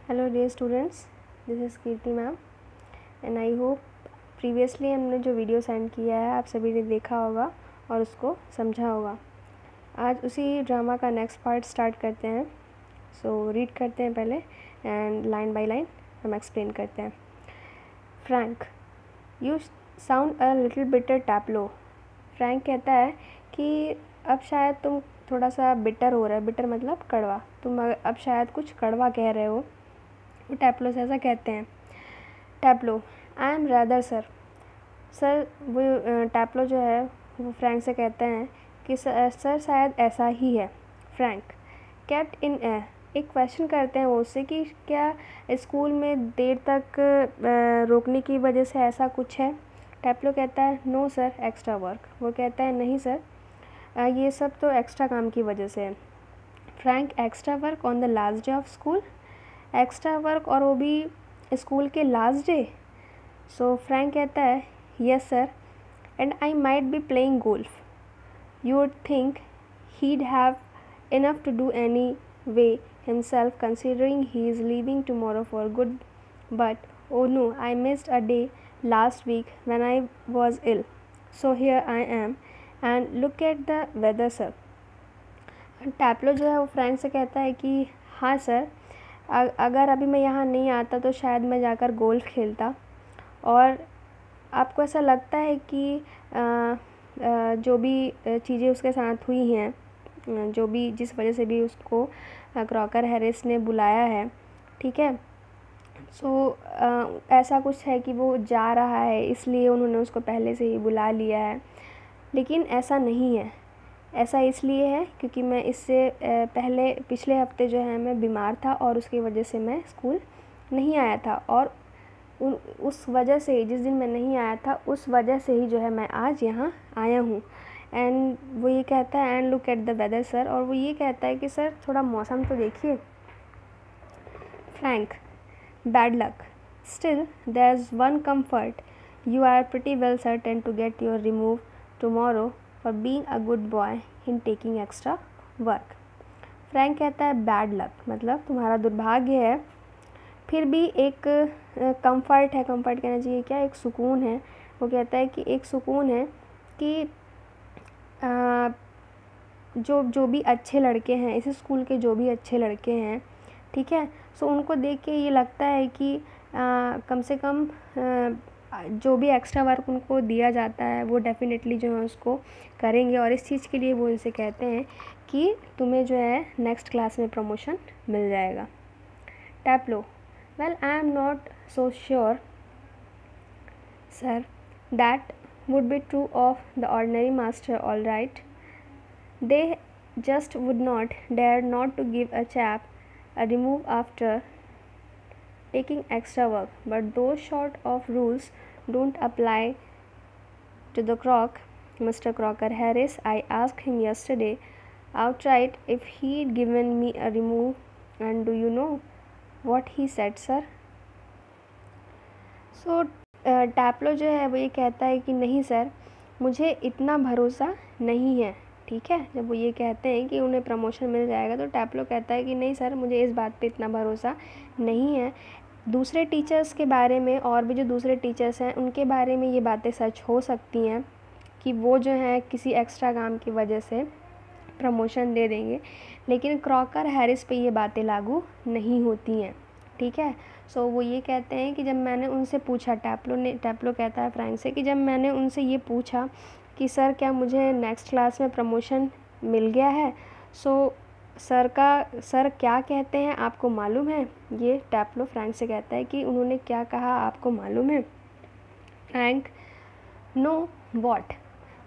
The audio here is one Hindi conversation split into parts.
Hello dear students, this is Kirti ma'am and I hope previously हमने जो वीडियो सेंड किया है आप सभी ने देखा होगा और उसको समझा होगा। आज उसी ड्रामा का नेक्स्ट पार्ट स्टार्ट करते हैं। सो रीड करते हैं पहले एंड लाइन बाय लाइन हम एक्सप्लेन करते हैं। Frank, you sound a little bitter Taplow. Frank कहता है कि अब शायद तुम थोड़ा सा बिटर हो रहा है। बिटर मतलब कड़वा। तुम अब शायद कुछ कड़वा कह रहे हो। वो टैप्लो से ऐसा कहते हैं। Taplow, I am rather sir. Sir वो टैप्लो जो है वो फ्रैंक से कहते हैं कि सर शायद ऐसा ही है। फ्रैंक, कैट इन ए, एक क्वेश्चन करते हैं वो उससे कि क्या स्कूल में देर तक रोकने की वजह से ऐसा कुछ है। टैप्लो कहता है नो सर, एक्स्ट्रा वर्क। वो कहता है नहीं सर, ये सब तो एक्स्ट्रा काम की वजह से है। Frank, extra work on the last day of school. Extra work और वो भी स्कूल के लास्ट डे। सो फ्रैंक कहता है yes sir, and I might be playing golf. You would think he'd have enough to do anyway himself considering he is leaving tomorrow for good, but oh no, I missed a day last week when I was ill, so here I am, and look at the weather sir. टैप्लो जो है वो फ्रैंक से कहता है कि हाँ सर, अगर अभी मैं यहाँ नहीं आता तो शायद मैं जाकर गोल्फ खेलता। और आपको ऐसा लगता है कि जो भी चीज़ें उसके साथ हुई हैं, जो भी जिस वजह से भी उसको क्रॉकर हैरिस ने बुलाया है, ठीक है, सो ऐसा कुछ है कि वो जा रहा है इसलिए उन्होंने उसको पहले से ही बुला लिया है। लेकिन ऐसा नहीं है। ऐसा इसलिए है क्योंकि मैं इससे पहले पिछले हफ्ते जो है मैं बीमार था और उसकी वजह से मैं स्कूल नहीं आया था, और उस वजह से जिस दिन मैं नहीं आया था उस वजह से ही जो है मैं आज यहाँ आया हूँ। एंड वो ये कहता है and look at the weather sir, और वो ये कहता है कि सर थोड़ा मौसम तो देखिए। Frank, bad luck, still there is one comfort, you are pretty well certain to get your remove tomorrow for being a good boy in taking extra work. Frank कहता है बैड लक मतलब तुम्हारा दुर्भाग्य है, फिर भी एक कंफर्ट है। कंफर्ट कहना चाहिए क्या, एक सुकून है। वो कहता है कि एक सुकून है कि जो भी अच्छे लड़के हैं इस स्कूल के, जो भी अच्छे लड़के हैं, ठीक है, सो उनको देख के ये लगता है कि कम से कम जो भी एक्स्ट्रा वर्क उनको दिया जाता है वो डेफिनेटली जो है उसको करेंगे, और इस चीज़ के लिए वो इनसे कहते हैं कि तुम्हें जो है नेक्स्ट क्लास में प्रमोशन मिल जाएगा। टैप्लो, well I am not so sure sir, that would be true of the ordinary master, all right. They just would not dare not to give a chap a remove after taking extra work, but those sort of rules don't apply to the Mr. Crocker Harris. I asked him yesterday outright if he'd given me a remove, and do you know what he said sir? सो टैप्लो जो है वो ये कहता है कि नहीं सर, मुझे इतना भरोसा नहीं है, ठीक है। जब वो ये कहते हैं कि उन्हें प्रमोशन मिल जाएगा तो टैप्लो कहता है कि नहीं सर, मुझे इस बात पे इतना भरोसा नहीं है। दूसरे टीचर्स के बारे में, और भी जो दूसरे टीचर्स हैं उनके बारे में ये बातें सच हो सकती हैं कि वो जो है किसी एक्स्ट्रा काम की वजह से प्रमोशन दे देंगे, लेकिन क्रॉकर हैरिस पे ये बातें लागू नहीं होती हैं, ठीक है। सो वो ये कहते हैं कि जब मैंने उनसे पूछा, टैप्लो कहता है फ्रैंक से कि जब मैंने उनसे ये पूछा कि सर क्या मुझे नेक्स्ट क्लास में प्रमोशन मिल गया है, सो सर क्या कहते हैं आपको मालूम है। ये टैप्लो फ्रैंक से कहता है कि उन्होंने क्या कहा आपको मालूम है। फ्रैंक, नो वॉट,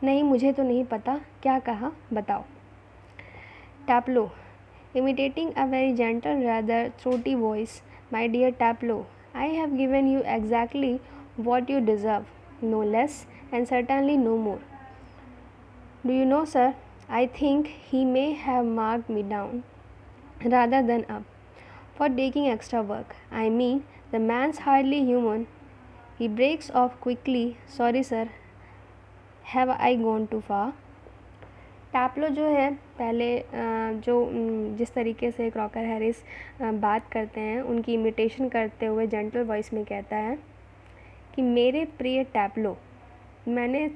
नहीं मुझे तो नहीं पता, क्या कहा बताओ। टैप्लो, imitating a very gentle, rather throaty voice, my dear Taplo, I have given you exactly what you deserve, no less and certainly no more. Do you know, sir, I think he may have marked me down rather than up for taking extra work. I mean, the man's hardly human. He breaks off quickly. Sorry, sir, have I gone too far? टैप्लो जो है पहले जिस तरीके से क्रॉकर हैरिस बात करते हैं, उनकी इमिटेशन करते हुए जेंटल वॉइस में कहता है कि मेरे प्रिय टैप्लो, मैंने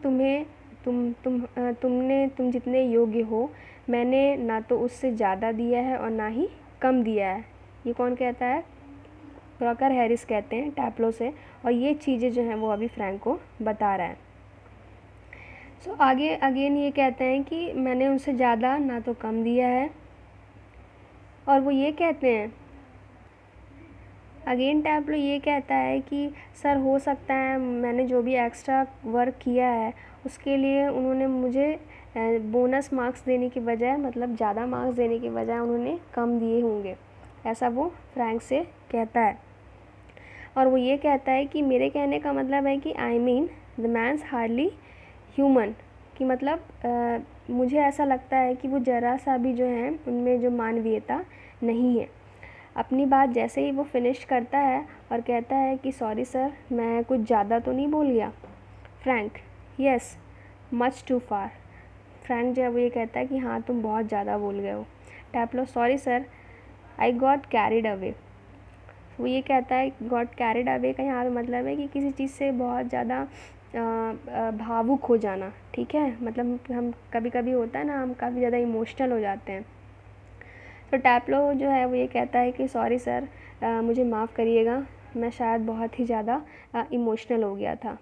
तुम जितने योग्य हो, मैंने ना तो उससे ज़्यादा दिया है और ना ही कम दिया है। ये कौन कहता है? क्रॉकर हैरिस कहते हैं टैप्लो से, और ये चीज़ें जो हैं वो अभी फ्रैंक को बता रहा है। सो आगे अगेन ये कहते हैं कि मैंने उनसे ज़्यादा ना तो कम दिया है, और वो ये कहते हैं, अगेन टैप्लो ये कहता है कि सर हो सकता है मैंने जो भी एक्स्ट्रा वर्क किया है उसके लिए उन्होंने मुझे बोनस मार्क्स देने की बजाय, मतलब ज़्यादा मार्क्स देने की बजाय उन्होंने कम दिए होंगे, ऐसा वो फ्रैंक से कहता है। और वो ये कहता है कि मेरे कहने का मतलब है कि I mean the man's hardly human, कि मतलब मुझे ऐसा लगता है कि वो ज़रा सा भी जो है उनमें जो मानवीयता नहीं है। अपनी बात जैसे ही वो फिनिश करता है और कहता है कि सॉरी सर, मैं कुछ ज़्यादा तो नहीं बोल गया। Frank, yes much too far. Frank जो है वो ये कहता है कि हाँ तुम बहुत ज़्यादा बोल गए हो। Taplow, sorry sir, I got carried away. वो ये कहता है गॉट कैरिड अवे का यहाँ पे मतलब है कि किसी चीज़ से बहुत ज़्यादा भावुक हो जाना, ठीक है। मतलब हम कभी कभी होता है ना, हम काफ़ी ज़्यादा इमोशनल हो जाते हैं। तो टैप्लो जो है वो ये कहता है कि सॉरी सर, मुझे माफ़ करिएगा, मैं शायद बहुत ही ज़्यादा इमोशनल हो गया था।